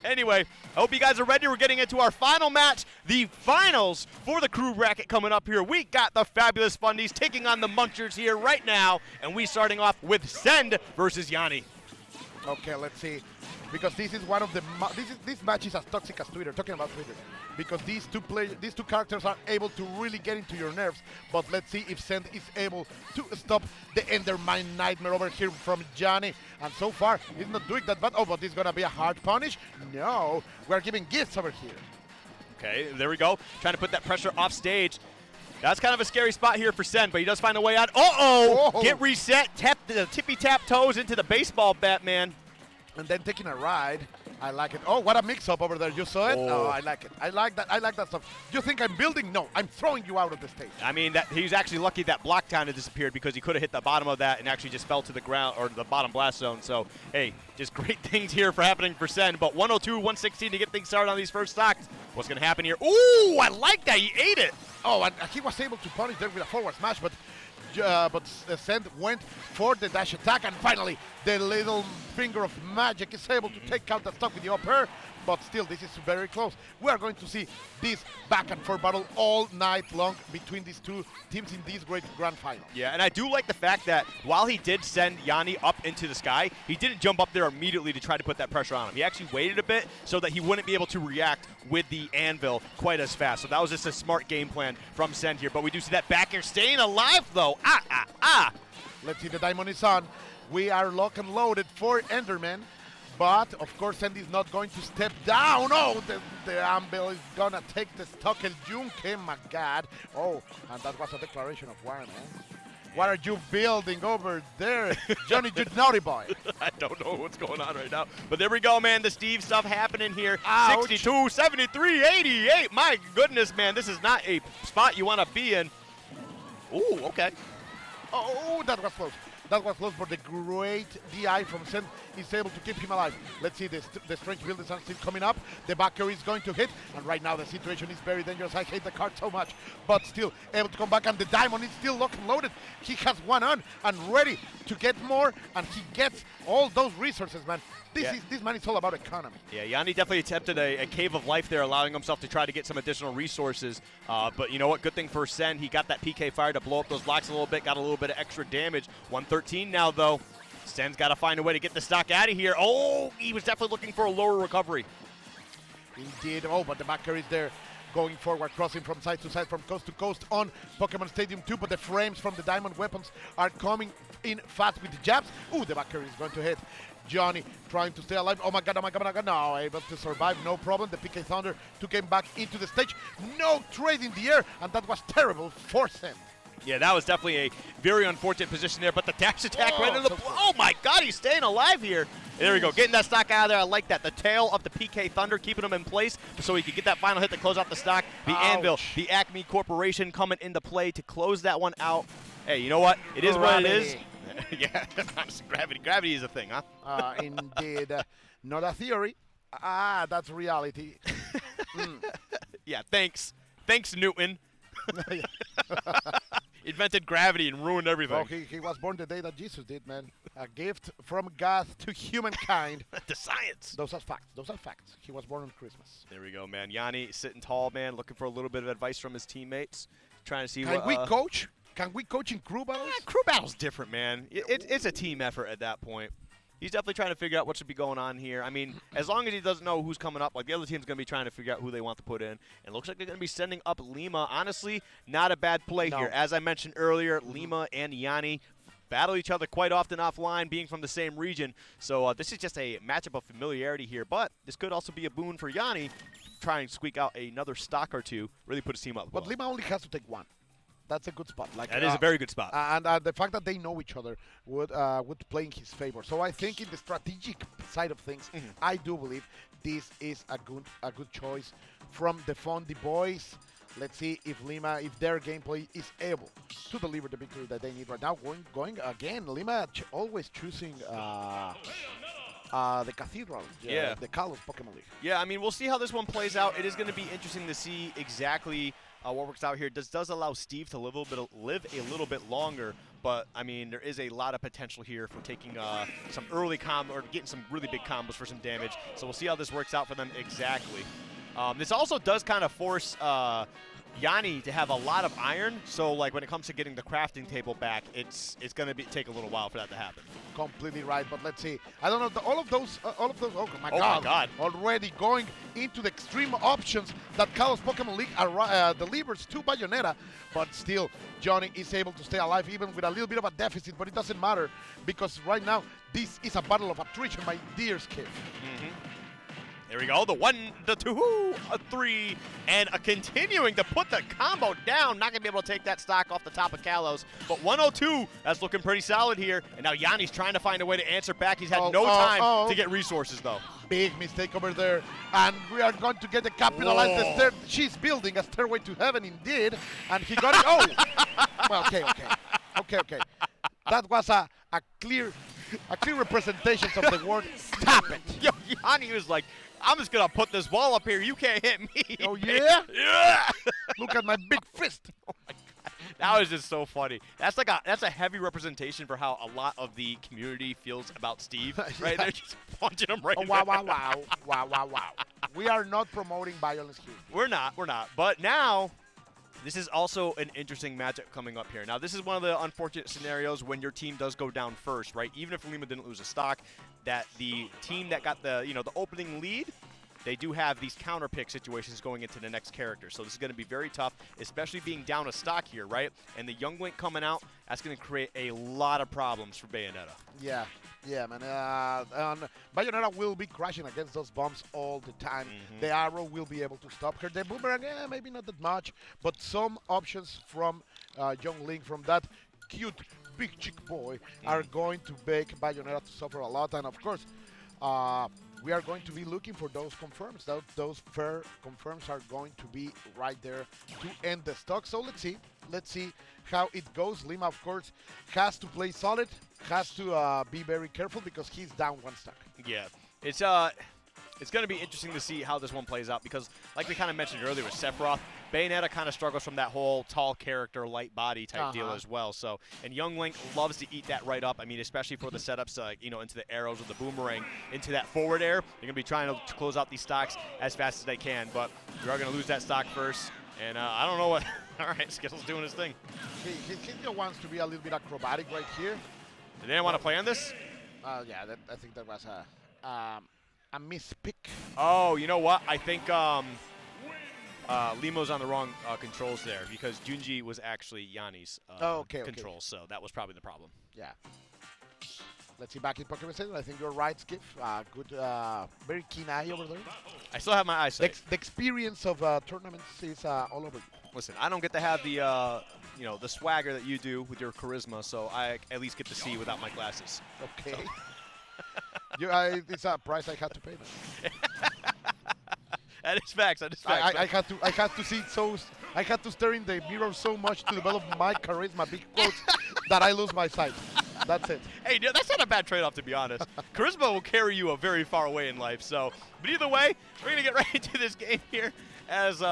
Anyway, I hope you guys are ready. We're getting into our final match, the finals for the crew bracket coming up here. We got the fabulous Fundies taking on the Munchers here right now, and we starting off with Send versus Yanni. Okay, let's see, because this is one of the this match is as toxic as Twitter. Talking about Twitter, because these two characters are able to really get into your nerves. But let's see if Send is able to stop the Endermine Nightmare over here from Johnny. And so far, he's not doing that bad. Oh, but this is gonna be a hard punish. No, we're giving gifts over here. Okay, there we go. Trying to put that pressure off stage. That's kind of a scary spot here for Sen, but he does find a way out. Uh-oh! Whoa. Get reset, tap the tippy-tap toes into the baseball bat, man. And then taking a ride. I like it. Oh, what a mix-up over there. You saw it? Oh, I like it. I like that. I like that stuff. You think I'm building? No, I'm throwing you out of the stage. I mean, he's actually lucky that block kind of disappeared because he could have hit the bottom of that and actually just fell to the ground or the bottom blast zone. So, hey, just great things here for happening for Sen. But 102, 116 to get things started on these first stocks. What's going to happen here? Ooh, I like that. He ate it. Oh, and he was able to punish there with a forward smash, but Send went for the dash attack, and finally the little finger of magic is able to take out the stock with the up air. But still, this is very close. We are going to see this back and forth battle all night long between these two teams in this great grand final. Yeah, and I do like the fact that while he did send Yanni up into the sky, he didn't jump up there immediately to try to put that pressure on him. He actually waited a bit so that he wouldn't be able to react with the anvil quite as fast. So that was just a smart game plan from Send here. But we do see that back air staying alive, though. Let's see, the diamond is on. We are lock and loaded for Enderman. But, of course, Send is not going to step down. Oh, the anvil is going to take the stock. El Yunque, my God. Oh, and that was a declaration of war, man. What are you building over there, Johnny, you naughty boy? I don't know what's going on right now. But there we go, man. The Steve stuff happening here. Ouch. 62, 73, 88. My goodness, man. This is not a spot you want to be in. Ooh, okay. Oh, that was close. That was close, but the great DI from Send is able to keep him alive. Let's see, the strange buildings are still coming up. The backer is going to hit, and right now the situation is very dangerous. I hate the card so much, but still able to come back, and the diamond is still locked and loaded. He has one on and ready to get more, and he gets all those resources, man. This man is all about economy. Yeah, Yanni definitely attempted a cave of life there, allowing himself to try to get some additional resources. But you know what? Good thing for Sen. He got that PK fire to blow up those blocks a little bit, got a little bit of extra damage. 113 now, though. Sen's got to find a way to get the stock out of here. Oh, he was definitely looking for a lower recovery. Indeed. Oh, but the backer is there. Going forward, crossing from side to side, from coast to coast on Pokemon Stadium 2, but the frames from the diamond weapons are coming in fast with the jabs. Ooh, the backer is going to hit. Johnny trying to stay alive. Oh my god, oh my god, oh my god. No, able to survive, no problem. The PK Thunder took him back into the stage. No trade in the air, and that was terrible for Send. Yeah, that was definitely a very unfortunate position there, but the dash attack right into the... Oh my god, he's staying alive here. There we go, getting that stock out of there. I like that. The tail of the PK Thunder, keeping him in place so he could get that final hit to close out the stock. The Anvil, the Acme Corporation coming into play to close that one out. Hey, you know what? It is what it is. Yeah, gravity. Gravity is a thing, huh? Indeed. Not a theory. That's reality. Yeah, thanks. Thanks, Newton. Invented gravity and ruined everything. Oh, he was born the day that Jesus did, man. A gift from God to humankind. To science. Those are facts. Those are facts. He was born on Christmas. There we go, man. Yanni sitting tall, man, looking for a little bit of advice from his teammates. Trying to see Can we coach? Can we coach in crew battles? Crew battle's different, man. It's a team effort at that point. He's definitely trying to figure out what should be going on here. I mean, as long as he doesn't know who's coming up, like the other team's going to be trying to figure out who they want to put in. And it looks like they're going to be sending up Lima. Honestly, not a bad play here. As I mentioned earlier, Lima and Yanni battle each other quite often offline, being from the same region. So this is just a matchup of familiarity here. But this could also be a boon for Yanni, trying to squeak out another stock or two, really put his team up. But Lima only has to take one. That's a good spot. Like that is a very good spot. And the fact that they know each other would play in his favor. So I think in the strategic side of things, I do believe this is a good choice from the Fundy boys. Let's see if Lima, if their gameplay is able to deliver the victory that they need right now. Going again, Lima always choosing the Cathedral, the Kalos Pokemon League. Yeah, I mean, we'll see how this one plays out. It is going to be interesting to see exactly what works out here. Does allow Steve to live a little bit longer, But, I mean, there is a lot of potential here for taking some early combo or getting some really big combos for some damage. So we'll see how this works out for them exactly. This also does kind of force Yanni to have a lot of iron. So, like, when it comes to getting the crafting table back, it's going to take a little while for that to happen. Completely right, but let's see. I don't know, all of those, oh my Oh God. my God. Already going into the extreme options that Kalos Pokemon League delivers to Bayonetta, but still, Johnny is able to stay alive even with a little bit of a deficit, but it doesn't matter because right now, this is a battle of attrition, my dear Skip. There we go, the 1, the 2, a 3, and a continuing to put the combo down. Not going to be able to take that stock off the top of Kalos, but 102, that's looking pretty solid here. And now Yanni's trying to find a way to answer back. He's had no time to get resources, though. Big mistake over there, and we are going to get the capitalized the stair. She's building a stairway to heaven indeed, and he got it. Oh! Well, okay. That was a clear representation of the word stop it. Yo, Yanni was like, I'm just going to put this wall up here. You can't hit me. Oh, yeah? Yeah! Look at my big fist. Oh, my God. That was just so funny. That's a heavy representation for how a lot of the community feels about Steve, right? They're just punching him right Wow. We are not promoting violence here. We're not. But now, this is also an interesting matchup coming up here. Now, this is one of the unfortunate scenarios when your team does go down first, right? Even if Lima didn't lose a stock, that the team that got the opening lead, they do have these counter pick situations going into the next character. So this is going to be very tough, especially being down a stock here, right? And the Young Link coming out, that's going to create a lot of problems for Bayonetta. Yeah, man. Bayonetta will be crashing against those bombs all the time. The arrow will be able to stop her. The boomerang, maybe not that much, but some options from Young Link, from that cute big chick boy, are going to make Bayonetta to suffer a lot. And of course, we are going to be looking for those confirms. Those fair confirms are going to be right there to end the stock. So let's see how it goes. Lima, of course, has to play solid, has to be very careful because he's down one stock. Yeah, it's going to be interesting to see how this one plays out because, like we kind of mentioned earlier with Sephiroth, Bayonetta kind of struggles from that whole tall character, light body type deal as well. So, and Young Link loves to eat that right up. I mean, especially for the setups, into the arrows with the boomerang, into that forward air. They're going to be trying to close out these stocks as fast as they can, but we are going to lose that stock first. And I don't know what. All right, Skittle's doing his thing. He still wants to be a little bit acrobatic right here. Did anyone want to play on this? Yeah, I think that was a mispick. Oh, you know what? I think Limo's on the wrong controls there because Junji was actually Yanni's controls, so that was probably the problem. Yeah. Let's see back in Pokemon Center. I think you're right, Skiff. Good, very keen eye over there. I still have my eyesight. The experience of tournaments is all over you. Listen, I don't get to have the the swagger that you do with your charisma, so I at least get to see without my glasses. Okay. So. It's a price I had to pay. That is facts. I had to see I had to stare in the mirror so much to develop my charisma, big quotes, that I lose my sight. That's it. Hey, that's not a bad trade-off, to be honest. Charisma will carry you a very far away in life. So, but either way, we're gonna get right into this game here as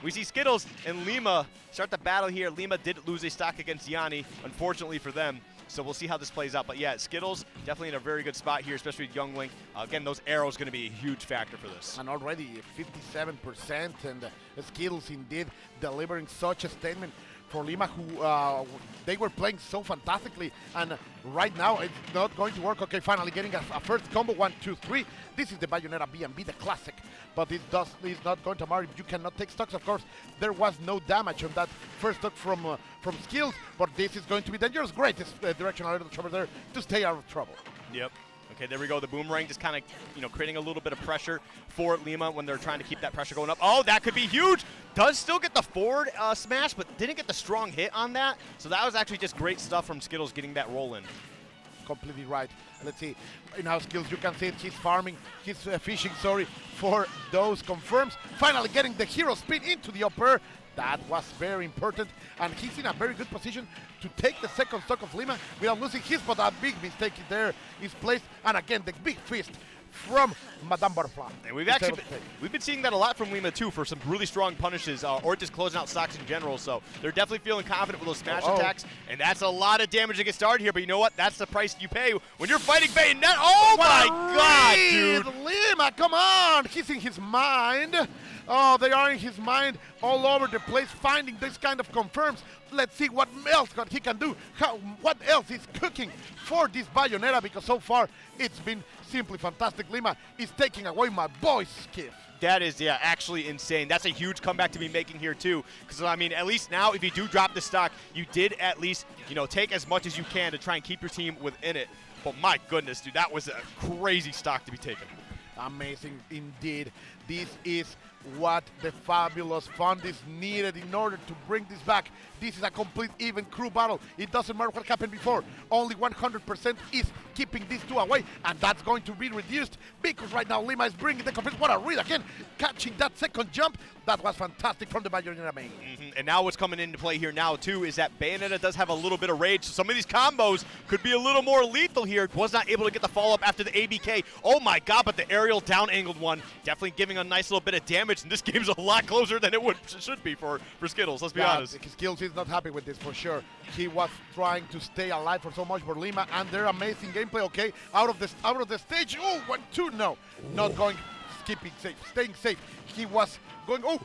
we see Skittles and Lima start the battle here. Lima did lose a stock against Yanni, unfortunately for them. So we'll see how this plays out. But yeah, Skittles definitely in a very good spot here, especially with Young Link. Again, those arrows going to be a huge factor for this. And already 57%, and Skittles indeed delivering such a statement for Lima, who they were playing so fantastically, and right now it's not going to work. Okay, finally getting a first combo, 1, 2, 3. This is the Bayonetta B&B, the classic, but it's not going to matter if you cannot take stocks. Of course, there was no damage on that first stock from Skills, but this is going to be dangerous. Great directional aerial over there to stay out of trouble. Yep. Okay, there we go. The boomerang just kind of, creating a little bit of pressure for Lima when they're trying to keep that pressure going up. Oh, that could be huge. Does still get the forward smash, but didn't get the strong hit on that. So that was actually just great stuff from Skittles getting that roll in. Completely right. Let's see. In our Skills, you can see it. He's farming. He's fishing, for those confirms. Finally getting the hero spin into the upper. That was very important, and he's in a very good position to take the second stock of Lima without losing his, but a big mistake there is placed, and again, the big fist from Madame Butterfly. And we've been seeing that a lot from Lima too for some really strong punishes or just closing out stocks in general. So they're definitely feeling confident with those smash attacks, and that's a lot of damage to get started here. But you know what? That's the price you pay when you're fighting Bayonetta. Oh my God, dude! Lima, come on! He's in his mind. Oh, they are in his mind all over the place, finding this kind of confirms. Let's see what else he can do. What else is cooking for this Bayonetta, because so far it's been simply fantastic. Lima is taking away my boy's skiff. That is, yeah, actually insane. That's a huge comeback to be making here, too. Because, I mean, at least now, if you do drop the stock, you did at least, you know, take as much as you can to try and keep your team within it. But my goodness, dude, that was a crazy stock to be taken. Amazing indeed. This is what the fabulous Fundies needed in order to bring this back. This is a complete even crew battle. It doesn't matter what happened before. Only 100% is keeping these two away, and that's going to be reduced because right now Lima is bringing the confidence. What a read again, catching that second jump. That was fantastic from the Bayonetta main. And now what's coming into play here now, too, is that Bayonetta does have a little bit of rage. So some of these combos could be a little more lethal here. Was not able to get the follow-up after the ABK. Oh, my God, but the aerial down-angled one definitely giving a nice little bit of damage. And this game's a lot closer than it should be for Skittles, let's be honest. Skittles is not happy with this for sure. He was trying to stay alive for so much for Lima, and their amazing gameplay, okay? Out of the stage. Oh, 1-2, no. Not going, skipping safe, staying safe. He was going, oh,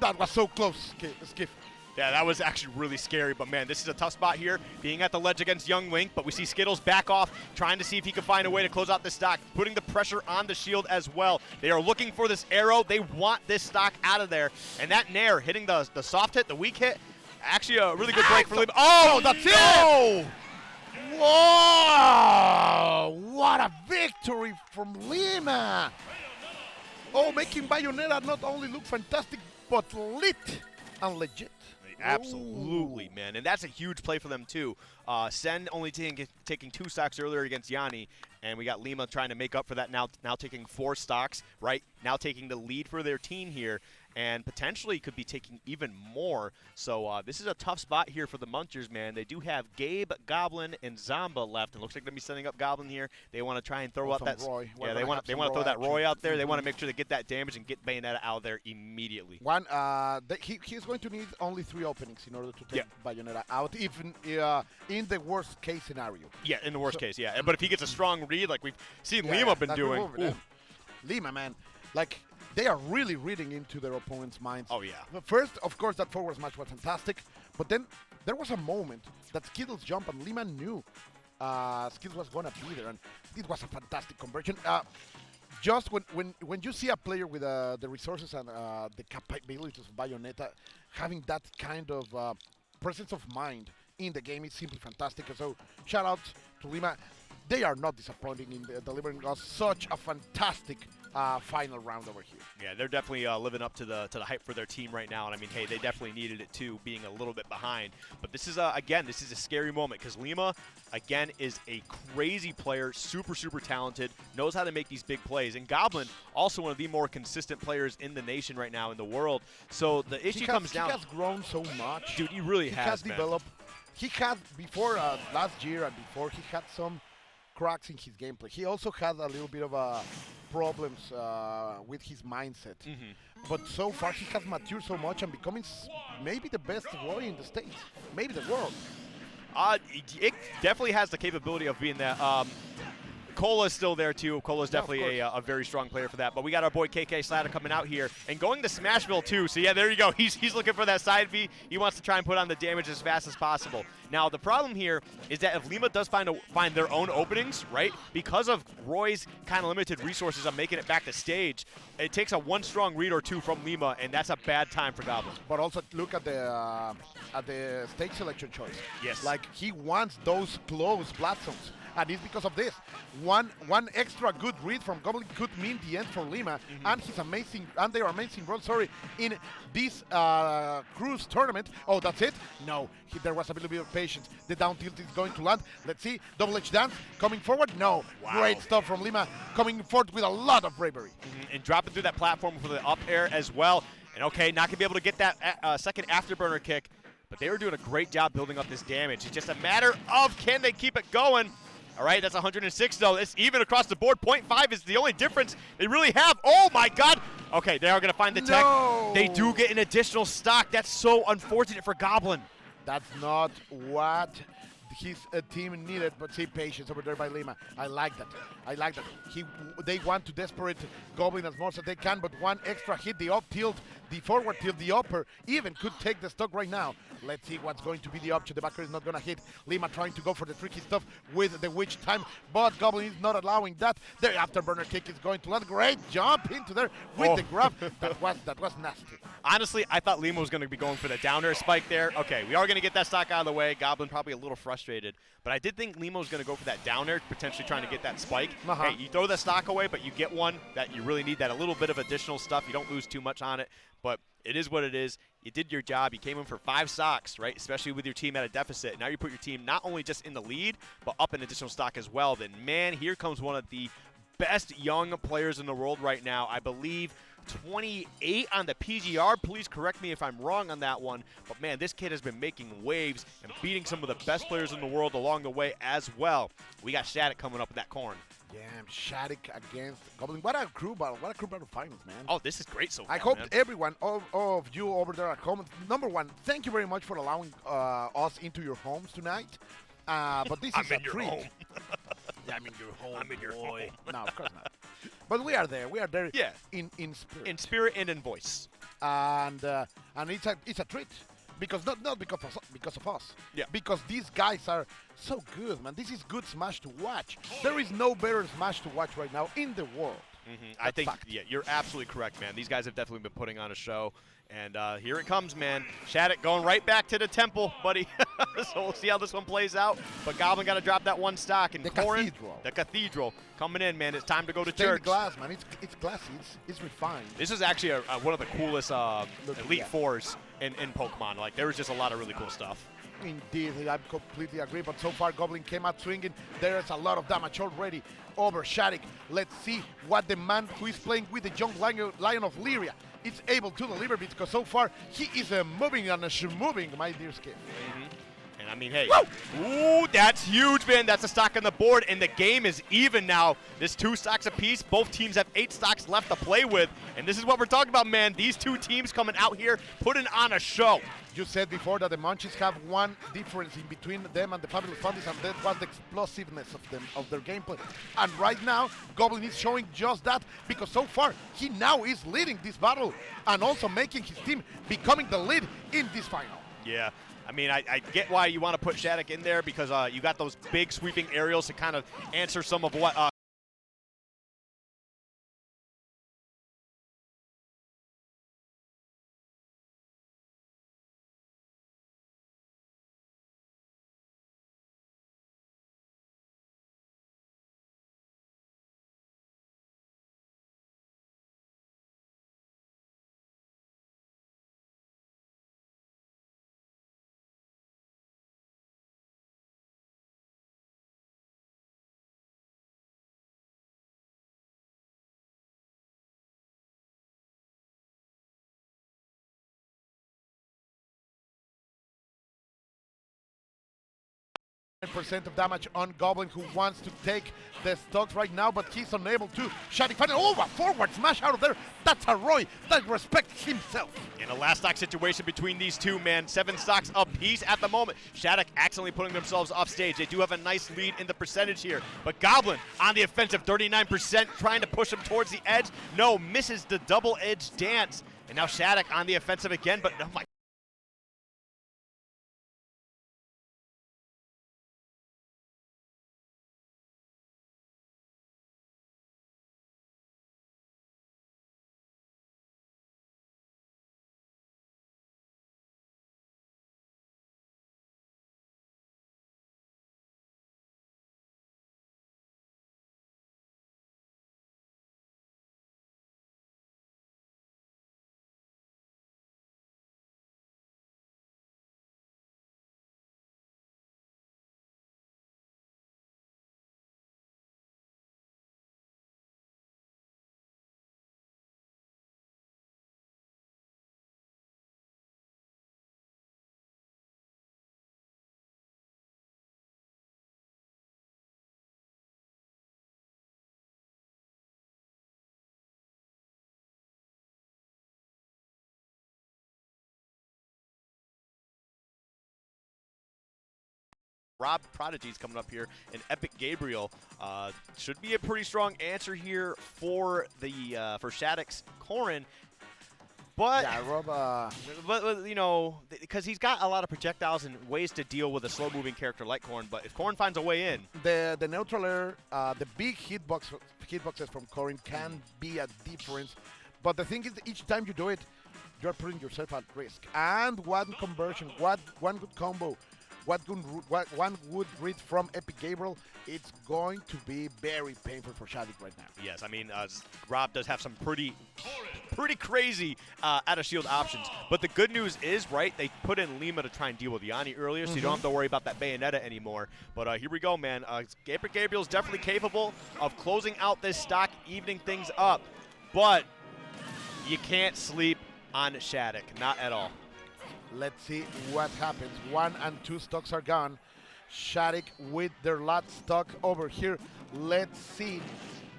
that was so close, Skiff. Yeah, that was actually really scary, but man, this is a tough spot here, being at the ledge against Young Link, but we see Skittles back off, trying to see if he can find a way to close out this stock, putting the pressure on the shield as well. They are looking for this arrow. They want this stock out of there, and that Nair hitting the soft hit, the weak hit, actually a really good break for Lima. Oh, that's it! Whoa! What a victory from Lima! Oh, making Bayonetta not only look fantastic, but lit and legit. Absolutely, man. And that's a huge play for them, too. Sen only taking 2 stocks earlier against Yanni, and we got Lima trying to make up for that now taking 4 stocks, right? Now taking the lead for their team here, and potentially could be taking even more. So this is a tough spot here for the Munchers, man. They do have Gabe, Goblin, and Zamba left. It looks like they're going to be setting up Goblin here. They want to try and throw out that Roy. Yeah, they want to throw that Roy out there. They want to make sure they get that damage and get Bayonetta out of there immediately. He's going to need only 3 openings in order to take Bayonetta out, even in the worst case scenario. Yeah, in the worst case, yeah. But if he gets a strong read, like we've seen Lima been doing. Lima, man, like, they are really reading into their opponent's minds. Oh, yeah. First, of course, that forward smash was fantastic, but then there was a moment that Skittles jumped and Lima knew Skittles was going to be there, and it was a fantastic conversion. Just when you see a player with the resources and the capabilities of Bayonetta having that kind of presence of mind in the game, it's simply fantastic. So shout out to Lima. They are not disappointing in delivering us such a fantastic final round over here. Yeah, they're definitely living up to the hype for their team right now. And I mean, hey, they definitely needed it too, being a little bit behind. But this is again, this is a scary moment because Lima, again, is a crazy player, super talented, knows how to make these big plays. And Goblin, also one of the more consistent players in the nation right now in the world. So the issue comes down. He has grown so much. Dude, he really has. He has developed. He had before last year and before he had some cracks in his gameplay. He also had a little bit of problems with his mindset. But so far he has matured so much and becoming maybe the best Roy in the States, maybe the world. It definitely has the capability of being that. Cola's still there too. Cola's definitely a very strong player for that. But we got our boy KK Slatter coming out here and going to Smashville too. So yeah, there you go. He's looking for that side B. He wants to try and put on the damage as fast as possible. Now the problem here is that if Lima does find their own openings, right? Because of Roy's kind of limited resources on making it back to stage, it takes a 1 strong read or 2 from Lima, and that's a bad time for Goblin. But also look at the stage selection choice. Yes. Like he wants those close blast zones. And it's because of this. One extra good read from Goblin could mean the end for Lima and their amazing run, in this cruise tournament. Oh, that's it? No, there was a little bit of patience. The down tilt is going to land. Let's see, double H dance coming forward. No, great stuff from Lima, coming forward with a lot of bravery. And dropping through that platform for the up air as well. And okay, not gonna be able to get that second afterburner kick, but they were doing a great job building up this damage. It's just a matter of can they keep it going. All right, that's 106, though. It's even across the board. 0.5 is the only difference they really have. Oh, my God. Okay, they are going to find the tech. They do get an additional stock. That's so unfortunate for Goblin. That's not what his team needed, but see patience over there by Lima. I like that. I like that. They want to desperate Goblin as much as they can, but one extra hit, the up tilt, the forward tilt, the upper, even could take the stock right now. Let's see what's going to be the option. The backer is not going to hit. Lima trying to go for the tricky stuff with the witch time, but Goblin is not allowing that. The afterburner kick is going to land. Great jump into there with the grab. That was nasty. Honestly, I thought Lima was going to be going for the down air spike there. Okay, we are going to get that stock out of the way. Goblin probably a little frustrated, but I did think Lima was going to go for that down air, potentially trying to get that spike. Hey, you throw the stock away, but you get one that you really need, that a little bit of additional stuff. You don't lose too much on it, but it is what it is. You did your job. You came in for 5 stocks, right, especially with your team at a deficit. Now you put your team not only just in the lead, but up in additional stock as well. Then, man, here comes one of the best young players in the world right now. I believe 28 on the PGR. Please correct me if I'm wrong on that one. But, man, this kid has been making waves and beating some of the best players in the world along the way as well. We got Shattuck coming up in that corn. Yeah, Shattuck against Goblin. What a crew battle. What a crew battle finals, man. Oh, this is great so far, I hope man. everyone, all of you over there at home, number one, thank you very much for allowing us into your homes tonight. But this is a treat. Home. Yeah, I'm in your home. I'm in your boy. No, of course not. But we are there. We are there. Yeah. In spirit. In spirit and in voice. And it's a treat. Because not because of us. Yeah. Because these guys are so good, man. This is good Smash to watch. There is no better Smash to watch right now in the world. I think, yeah, you're absolutely correct, man. These guys have definitely been putting on a show. And here it comes, man. Shattuck going right back to the temple, buddy. So we'll see how this one plays out. But Goblin got to drop that one stock. And the cathedral coming in, man. It's time to go to church. Stained glass, man. It's glassy. It's refined. This is actually one of the coolest Elite Fours in Pokemon. Like, there was just a lot of really cool stuff. Indeed, I completely agree. But so far, Goblin came out swinging. There's a lot of damage already over Shattuck. Let's see what the man who is playing with the young Lion of Lyria is able to deliver, because so far he is moving and moving, my dear Skip. And I mean, hey, ooh, that's huge, man. That's a stock on the board, and the game is even now. There's 2 stocks apiece. Both teams have 8 stocks left to play with, and this is what we're talking about, man. These 2 teams coming out here putting on a show. You said before that the Munchers have one difference in between them and the fabulous Fundies, and that was the explosiveness of their gameplay. And right now, Goblin is showing just that, because so far he now is leading this battle and also making his team becoming the lead in this final. Yeah. I mean, I get why you want to put Shattuck in there, because you got those big sweeping aerials to kind of answer some of what % of damage on Goblin, who wants to take the stocks right now, but he's unable to. Shattuck finally, a forward smash out of there. That's a Roy that respects himself. In a last stock situation between these 2, man, 7 stocks apiece at the moment. Shattuck accidentally putting themselves off stage. They do have a nice lead in the percentage here, but Goblin on the offensive, 39%, trying to push him towards the edge. No, misses the double edge dance. And now Shattuck on the offensive again, but oh my Rob Prodigy's coming up here, and Epic Gabriel should be a pretty strong answer here for the for Shattuck's Corrin. But, yeah, Rob. but you know, because he's got a lot of projectiles and ways to deal with a slow-moving character like Corrin. But if Corrin finds a way in, The neutral air, the big hitboxes from Corrin can be a difference. But the thing is, each time you do it, you're putting yourself at risk. And one conversion, one good combo, one good read from Epic Gabriel, it's going to be very painful for Shattuck right now. yes, I mean, Rob does have some pretty crazy out of shield options. But the good news is, right, they put in Lima to try and deal with Yanni earlier, so you don't have to worry about that Bayonetta anymore. But here we go, man. Gabriel's definitely capable of closing out this stock, evening things up. But you can't sleep on Shattuck, not at all. Let's see what happens. 1 and 2 stocks are gone. Shattuck with their last stock over here. Let's see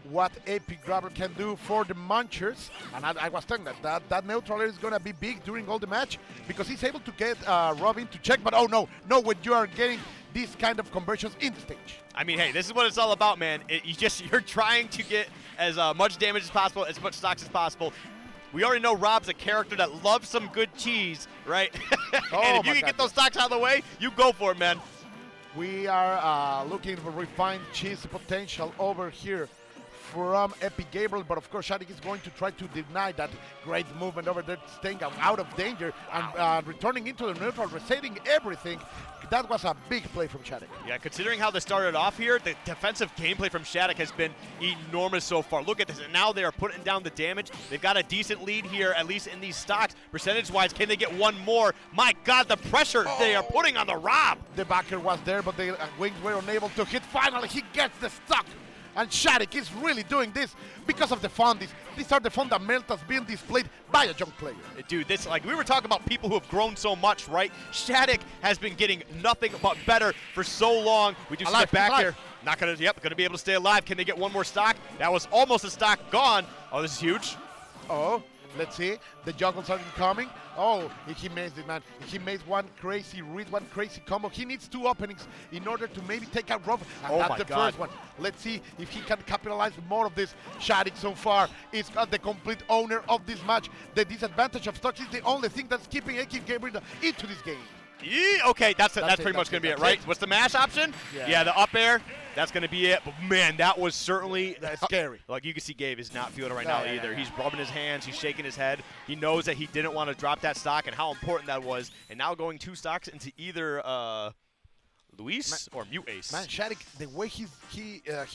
what Epic Grabber can do for the Munchers. And I was telling that neutral air is going to be big during all the match because he's able to get Robin to check. But oh no, when you are getting these kind of conversions in the stage. I mean, hey, this is what it's all about, man. You're trying to get as much damage as possible, as much stocks as possible. We already know Rob's a character that loves some good cheese, right? And if you can get those stocks out of the way, you go for it, man. We are looking for refined cheese potential over here from Epic Gabriel, but of course Shattuck is going to try to deny that great movement over there, staying out of danger and returning into the neutral, resetting everything. That was a big play from Shattuck. Yeah, considering how they started off here, the defensive gameplay from Shattuck has been enormous so far. Look at this, and now they are putting down the damage. They've got a decent lead here, at least in these stocks. Percentage-wise, can they get one more? My God, the pressure they are putting on the Rob. The backer was there, but the wings were unable to hit. Finally, he gets the stock. And Shattuck is really doing this because of the Fundies. These are the fundamentals being displayed by a young player. Dude, this, like, we were talking about people who have grown so much, right? Shattuck has been getting nothing but better for so long. We just get back here. Not gonna, gonna be able to stay alive. Can they get one more stock? That was almost a stock gone. Oh, this is huge. Oh, let's see. The juggles are incoming. Oh, he missed it, man. He made one crazy read, one crazy combo. He needs 2 openings in order to maybe take out Rob. And that's the first one. Let's see if he can capitalize more of this. Shattuck so far is the complete owner of this match. The disadvantage of stocks is the only thing that's keeping Epic Gabriel into this game. Okay, that's pretty much going to be it, right? What's the mash option? Yeah, the up air. That's going to be it. But, man, that was certainly scary. Like, you can see Gabe is not feeling it right now either. He's rubbing his hands. He's shaking his head. He knows that he didn't want to drop that stock and how important that was. And now going 2 stocks into either Luis or Mute Ace. Man, Shattuck, the way he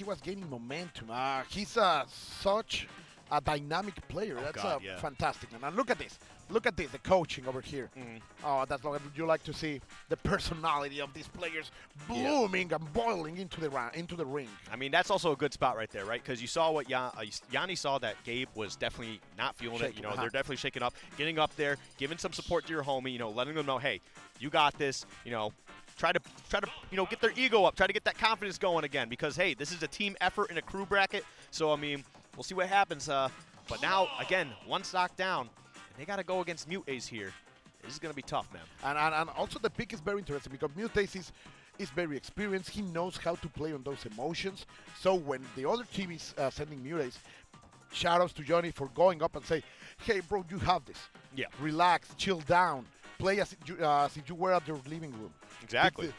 was gaining momentum, he's such a dynamic player. That's fantastic. And look at this. Look at this, the coaching over here. Oh, that's what you like to see. The personality of these players blooming and boiling into the ring. I mean, that's also a good spot right there, right? Because you saw what Yanni saw, that Gabe was definitely not feeling it. You know, they're definitely shaking up, getting up there, giving some support to your homie. You know, letting them know, hey, you got this. You know, try to get their ego up, try to get that confidence going again. Because hey, this is a team effort in a crew bracket. So I mean, we'll see what happens. But now again, 1 stock down. They got to go against Mute Ace here. This is going to be tough, man. And also the pick is very interesting because Mute Ace is very experienced. He knows how to play on those emotions. So when the other team is sending Mute Ace, shout-outs to Johnny for going up and say, hey, bro, you have this. Yeah. Relax, chill down. Play as if you were at your living room. Exactly.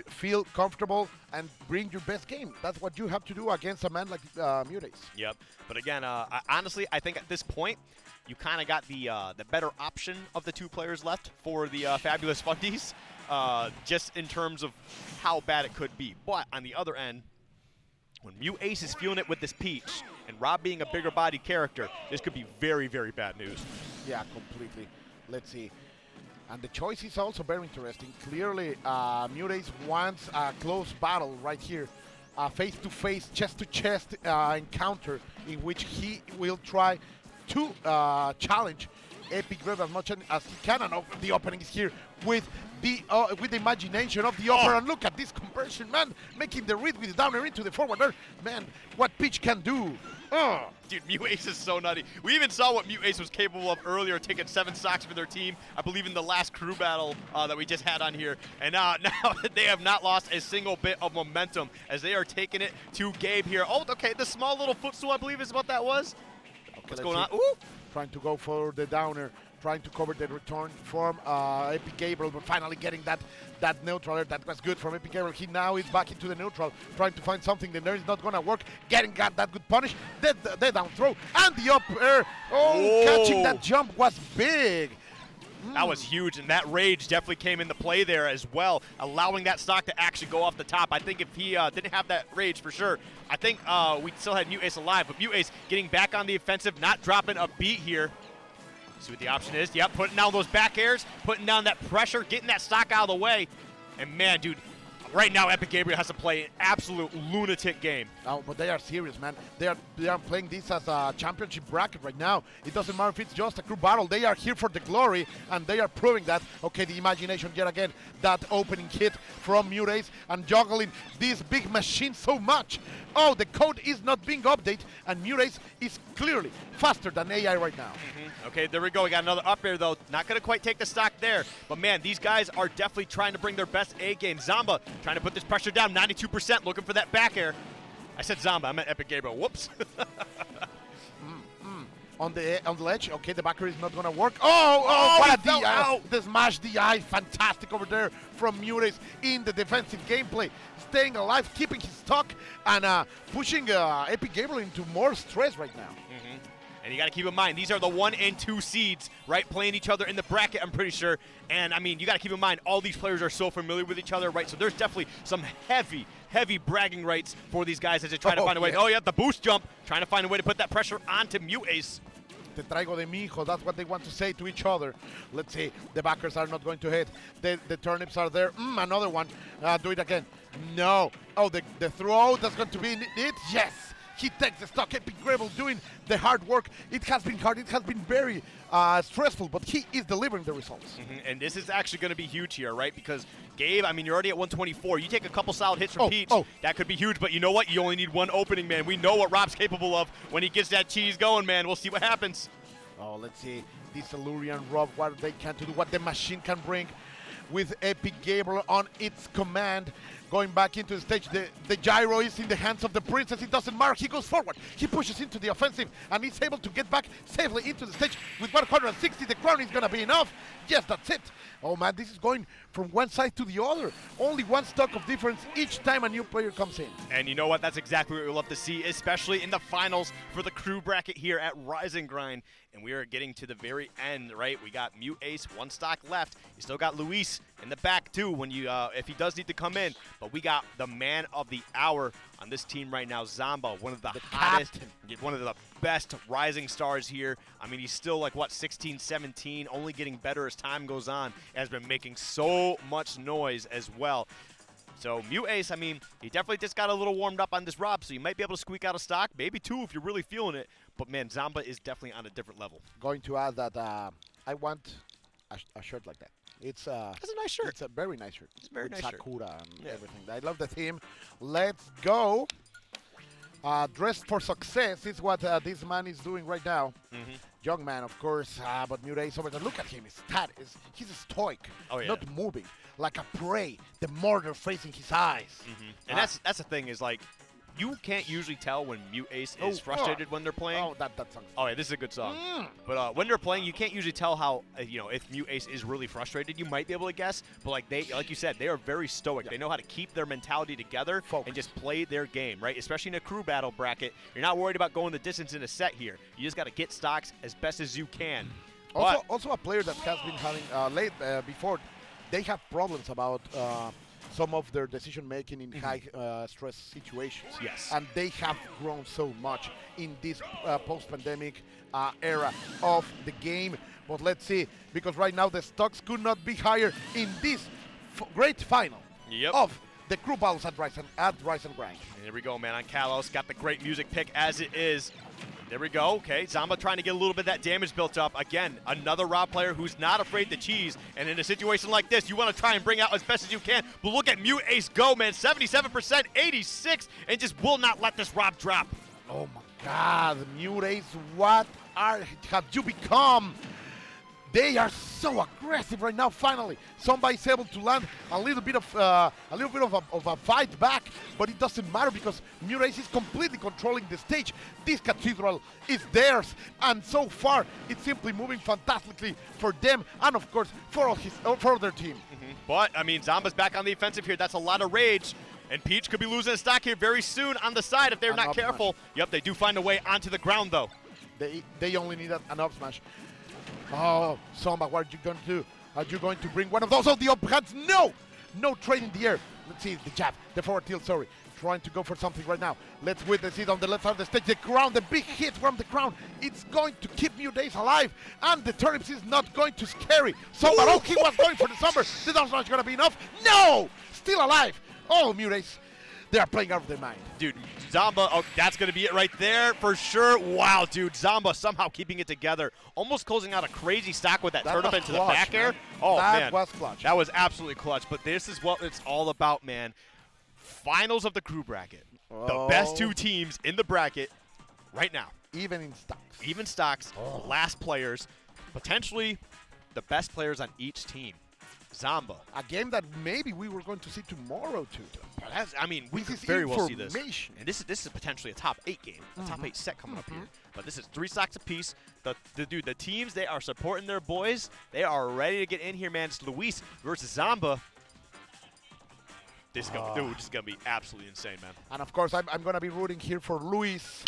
Feel comfortable and bring your best game. That's what you have to do against a man like Mute Ace. Yep. But again, honestly, I think at this point, you kind of got the better option of the 2 players left for the fabulous Fundies, just in terms of how bad it could be. But on the other end, when Mute Ace is feeling it with this Peach, and Rob being a bigger body character, this could be very, very bad news. Yeah, completely. Let's see. And the choice is also very interesting. Clearly, Mute Ace wants a close battle right here. A face-to-face, chest-to-chest encounter in which he will try to challenge Epic grab as much as he can, and the opening is here with the imagination of the upper. And look at this conversion, man, making the read with the downer into the forward there. Man, what pitch can do. Dude, Mu Ace is so nutty. We even saw what Mu Ace was capable of earlier, taking 7 stocks for their team, I believe in the last crew battle that we just had on here. And now they have not lost a single bit of momentum as they are taking it to Gabe here. Oh, okay, the small little footstool, I believe is what that was. Okay, what's going on? Ooh. Trying to go for the downer, trying to cover the return from Epic Gabriel, but finally getting that neutral. That was good from Epic Gabriel. He now is back into the neutral, trying to find something. The there is not going to work. Got that good punish. The down throw and the up air. Oh, catching that jump was big. That was huge, and that rage definitely came into play there as well, allowing that stock to actually go off the top. I think if he didn't have that rage for sure, I think we still had Mu Ace alive, but Mu Ace getting back on the offensive, not dropping a beat here. See what the option is. Yep, putting down those back airs, putting down that pressure, getting that stock out of the way. And man, dude, right now Epic Gabriel has to play an absolute lunatic game. Oh, but they are serious, man. They are playing this as a championship bracket right now. It doesn't matter if it's just a crew battle. They are here for the glory, and they are proving that. Okay, the imagination yet again. That opening hit from Mu Ace and juggling this big machine so much. Oh, the code is not being updated, and Mu Ace is clearly faster than AI right now. Okay, there we go. We got another up air, though. Not going to quite take the stock there. But, man, these guys are definitely trying to bring their best A game. Zamba trying to put this pressure down, 92%, looking for that back air. I said Zamba. I meant Epic Gabriel. Whoops. On the ledge. Okay, the backer is not going to work. Oh, what a DI. The smash DI. Fantastic over there from Mu Ace in the defensive gameplay. Staying alive, keeping his stock, and pushing Epic Gabriel into more stress right now. And you got to keep in mind, these are the 1 and 2 seeds, right, playing each other in the bracket, I'm pretty sure. And, I mean, you got to keep in mind, all these players are so familiar with each other, right? So there's definitely some heavy bragging rights for these guys as they try to find a way. Oh, yeah, the boost jump, trying to find a way to put that pressure onto Mu Ace. Te traigo de mi hijo. That's what they want to say to each other. Let's see. The backers are not going to hit. The turnips are there. Another one. Do it again. No. Oh, the throw. That's going to be it. Yes. He takes the stock. Epic Gabriel doing the hard work. It has been hard. It has been very stressful, but he is delivering the results. And this is actually going to be huge here, right? Because Gabe, I mean, you're already at 124. You take a couple solid hits from Peach, that could be huge. But you know what? You only need one opening, man. We know what Rob's capable of when he gets that cheese going, man. We'll see what happens. Oh, let's see. This Allurian Rob, what they can do, what the machine can bring with Epic Gabriel on its command. Going back into the stage, the gyro is in the hands of the princess. It doesn't matter. He goes forward. He pushes into the offensive, and he's able to get back safely into the stage with 160. The crown is going to be enough. Yes, that's it. Oh, man, this is going from one side to the other. Only one stock of difference each time a new player comes in. And you know what? That's exactly what we love to see, especially in the finals for the crew bracket here at Rise and Grind. And we are getting to the very end, right? We got Mu Ace, 1 stock left. You still got Luis in the back, too, when you if he does need to come in. But we got the man of the hour on this team right now, Zamba, one of the hottest, one of the best rising stars here. I mean, he's still like, what, 16, 17, only getting better as time goes on. Has been making so much noise as well. So Mu Ace, I mean, he definitely just got a little warmed up on this Rob, so you might be able to squeak out a stock, maybe 2 if you're really feeling it. But, man, Zamba is definitely on a different level. Going to add that I want a shirt like that. It's a nice shirt. It's a very nice shirt. It's a very nice Sakura shirt. And everything. I love the theme. Let's go. Dressed for success is what this man is doing right now. Young man, of course, but Mu Ace over there. Look at him. He's stoic, not moving, like a prey. The murder facing his eyes. And that's the thing is, like, you can't usually tell when Mu Ace is frustrated when they're playing. Oh, that song. Oh, yeah, this is a good song. But when they're playing, you can't usually tell how, if Mu Ace is really frustrated. You might be able to guess. But, like you said, they are very stoic. They know how to keep their mentality together and just play their game, right? Especially in a crew battle bracket. You're not worried about going the distance in a set here. You just got to get stocks as best as you can. Also a player that has been having, before, they have problems about some of their decision-making in high-stress situations. Yes. And they have grown so much in this post-pandemic era of the game. But let's see, because right now the stocks could not be higher in this great final of the crew battles at Rise and Grind. And here we go, man, on Kalos. Got the great music pick as it is. There we go. Okay, Zamba trying to get a little bit of that damage built up. Again, another Rob player who's not afraid to cheese. And in a situation like this, you want to try and bring out as best as you can. But look at Mute Ace go, man. 77%, 86, and just will not let this Rob drop. Oh my God, Mute Ace, what have you become? They are so aggressive right now. Finally, somebody's able to land a little bit of a fight back, but it doesn't matter because Mute Ace is completely controlling the stage. This cathedral is theirs, and so far it's simply moving fantastically for them, and of course for their team. But I mean, Zamba's back on the offensive here. That's a lot of rage. And Peach could be losing a stock here very soon on the side if they're not careful. Yep, they do find a way onto the ground, though. They only need an up smash. Oh, Zamba, what are you going to do? Are you going to bring one of those? Oh, the up hands. No! No trade in the air. Let's see, the jab, the forward tilt, sorry. Trying to go for something right now. Let's witness it on the left side of the stage. The crown, the big hit from the crown. It's going to keep Mute Ace alive. And the turnips is not going to scary. Zamba, oh, he was going for the summer. The down smash going to be enough. No! Still alive. Oh, Mute Ace. They are playing out of their mind. Dude, Zamba, oh, that's going to be it right there for sure. Wow, dude, Zamba somehow keeping it together. Almost closing out a crazy stack with that turnip into the back air. Oh, man. That was clutch. That was absolutely clutch. But this is what it's all about, man. Finals of the crew bracket. Oh. The best two teams in the bracket right now. Even in stocks. Even stocks, last players, potentially the best players on each team. Zamba. A game that maybe we were going to see tomorrow, too. I mean, we could very well see this. And this is potentially a top 8 game, a top 8 set coming up here. But this is 3 stocks apiece. The teams, they are supporting their boys. They are ready to get in here, man. It's Luis versus Zamba. This is going to be absolutely insane, man. And, of course, I'm going to be rooting here for Luis,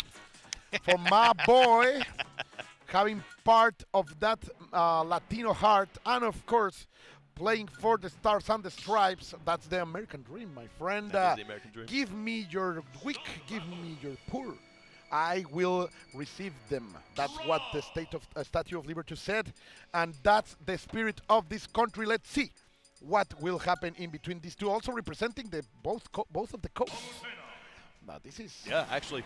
for my boy, having part of that Latino heart. And, of course, playing for the Stars and the Stripes. That's the American dream, my friend. That is the American dream. Give me your weak, give me your poor. I will receive them. That's what the Statue of Liberty said. And that's the spirit of this country. Let's see what will happen in between these two. Also representing the both of the coasts. Now this is actually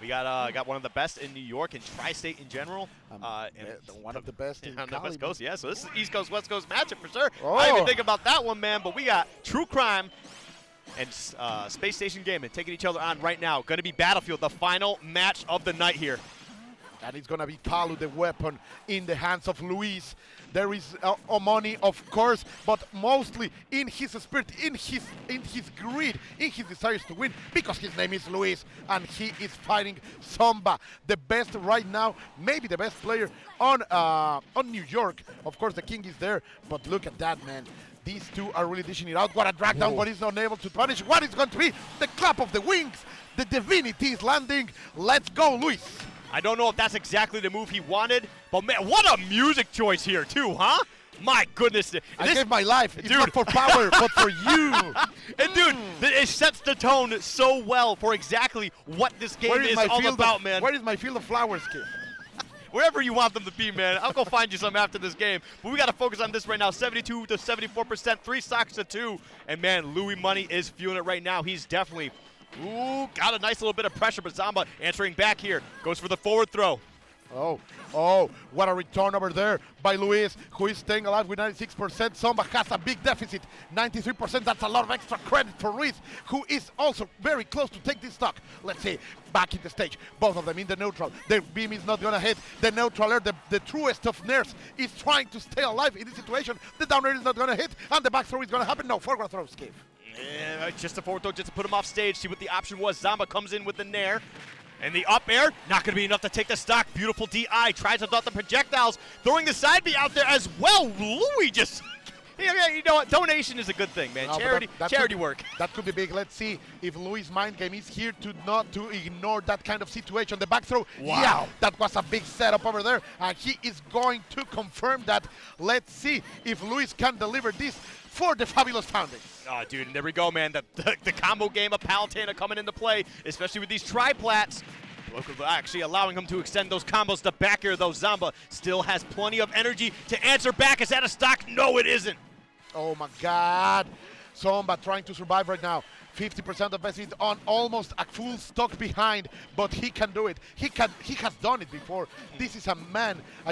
we got one of the best in New York and tri-state in general, and one of the best in on the Cali, West Coast. Yeah, so this is East Coast West Coast matchup for sure. Oh. I didn't even think about that one, man. But we got True Crime and Space Station Gaming taking each other on right now. Going to be Battlefield, the final match of the night here. And it's going to be Palu, the weapon, in the hands of Luis. There is money, of course, but mostly in his spirit, in his greed, in his desires to win, because his name is Luis, and he is fighting Zamba, the best right now, maybe the best player on New York. Of course, the king is there, but look at that, man. These two are really dishing it out. What a drag down, but he's not able to punish. What is going to be the clap of the wings? The divinity is landing. Let's go, Luis. I don't know if that's exactly the move he wanted, but man, what a music choice here too, huh? My goodness. I gave my life. It's not for power, but for you. And dude, it sets the tone so well for exactly what this game is all about, man. Where is my field of flowers, kid? Wherever you want them to be, man. I'll go find you some after this game. But we got to focus on this right now. 72 to 74%, 3 stocks to 2. And man, Louis Money is feeling it right now. He's definitely got a nice little bit of pressure, but Zamba answering back here. Goes for the forward throw. Oh, what a return over there by Luis, who is staying alive with 96%. Zamba has a big deficit, 93%. That's a lot of extra credit for Luis, who is also very close to take this stock. Let's see, back in the stage, both of them in the neutral. The beam is not going to hit. The neutral air, the truest of nerfs, is trying to stay alive in this situation. The down air is not going to hit, and the back throw is going to happen. No, forward throw, Skip. Yeah, just a forward throw just to put him off stage. See what the option was. Zamba comes in with the nair. And the up air, not going to be enough to take the stock. Beautiful DI, tries to dot the projectiles. Throwing the side B out there as well. Louis just, you know what, donation is a good thing, man. No, charity work. That could be big. Let's see if Louis' mind game is here to not to ignore that kind of situation. The back throw, yeah, that was a big setup over there. And he is going to confirm that. Let's see if Louis can deliver this for the Fabulous Founders. Oh, dude, and there we go, man. The combo game of Palutena coming into play, especially with these triplats. Actually allowing him to extend those combos to back air, though. Zamba still has plenty of energy to answer back. Is that a stock? No, it isn't. Oh, my God. Zamba trying to survive right now. 50% of best hit on almost a full stock behind, but he can do it. He has done it before. This is a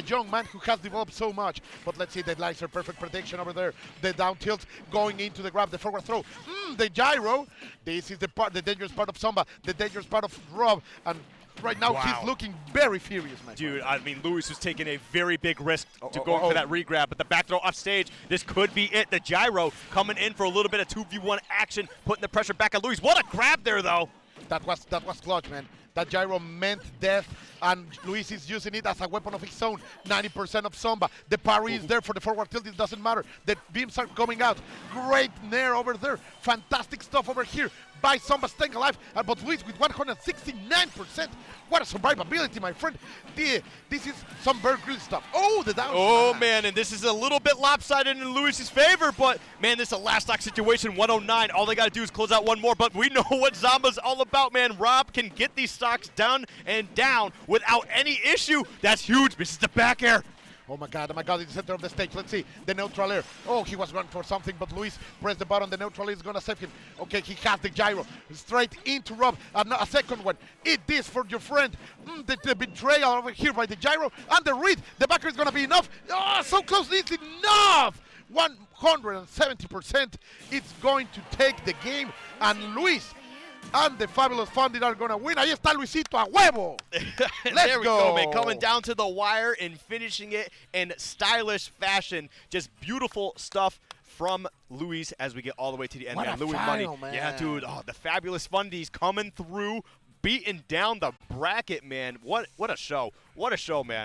young man who has developed so much. But let's see the laser, perfect prediction over there. The down tilt going into the grab, the forward throw. The gyro. This is the dangerous part of Samba, the dangerous part of Rob, and right now he's looking very furious, man. Dude, I mean, Luis was taking a very big risk to going for that regrab, but the back throw off stage, this could be it. The gyro coming in for a little bit of 2v1 action, putting the pressure back on Luis. What a grab there, though. That was clutch, man. That gyro meant death, and Luis is using it as a weapon of his own. 90% of Samba. The parry is there for the forward tilt. It doesn't matter. The beams are coming out. Great nair over there. Fantastic stuff over here by Samba staying alive. But Luis with 169%. What a survivability, my friend. This is some Bear Grylls stuff. Oh, the down. Oh, man, and this is a little bit lopsided in Luis's favor, but, man, this is a last stock situation, 109. All they got to do is close out one more, but we know what Zamba's all about, man. Rob can get these stocks down and down without any issue. That's huge. This is the back air. Oh my god, in the center of the stage. Let's see, the neutral air. Oh, he was going for something, but Luis pressed the button. The neutral air is going to save him. Okay, he has the gyro. Straight into Rob. A second one. Eat this for your friend. The betrayal over here by the gyro. And the read. The backer is going to be enough. Oh, so close. It's enough. 170%. It's going to take the game. And Luis and the fabulous Fundies are going to win. Ahí está Luisito a huevo. There we go, man. Coming down to the wire and finishing it in stylish fashion. Just beautiful stuff from Luis as we get all the way to the end. What Man, a Louis final, money. man. Yeah, dude. Oh, the fabulous Fundies coming through, beating down the bracket, man. What a show. What a show, man.